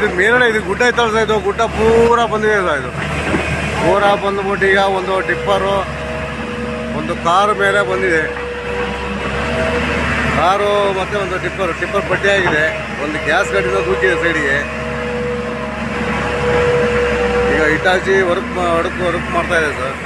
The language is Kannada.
ಇದು ಮೇಲ್ಗಡೆ ಇದು ಗುಡ್ಡ ಐತಲ್ಲ ಸರ್, ಇದು ಗುಡ್ಡ ಪೂರ ಬಂದಿದೆ ಸರ್. ಇದು ಪೂರ ಬಂದ್ಬಿಟ್ಟು ಈಗ ಒಂದು ಟಿಪ್ಪರು ಒಂದು ಕಾರು ಮೇಲೆ ಬಂದಿದೆ. ಕಾರು ಮತ್ತೆ ಒಂದು ಟಿಪ್ಪರ್ ಪಟ್ಟಿ ಆಗಿದೆ. ಒಂದು ಗ್ಯಾಸ್ ಗಾಡಿನ ದೂಕಿದೆ ಸೈಡಿಗೆ. ಈಗ ಹಿಟಾಚಿ ವರ್ಕ್ ಮಾಡ್ತಾ ಇದೆ ಸರ್.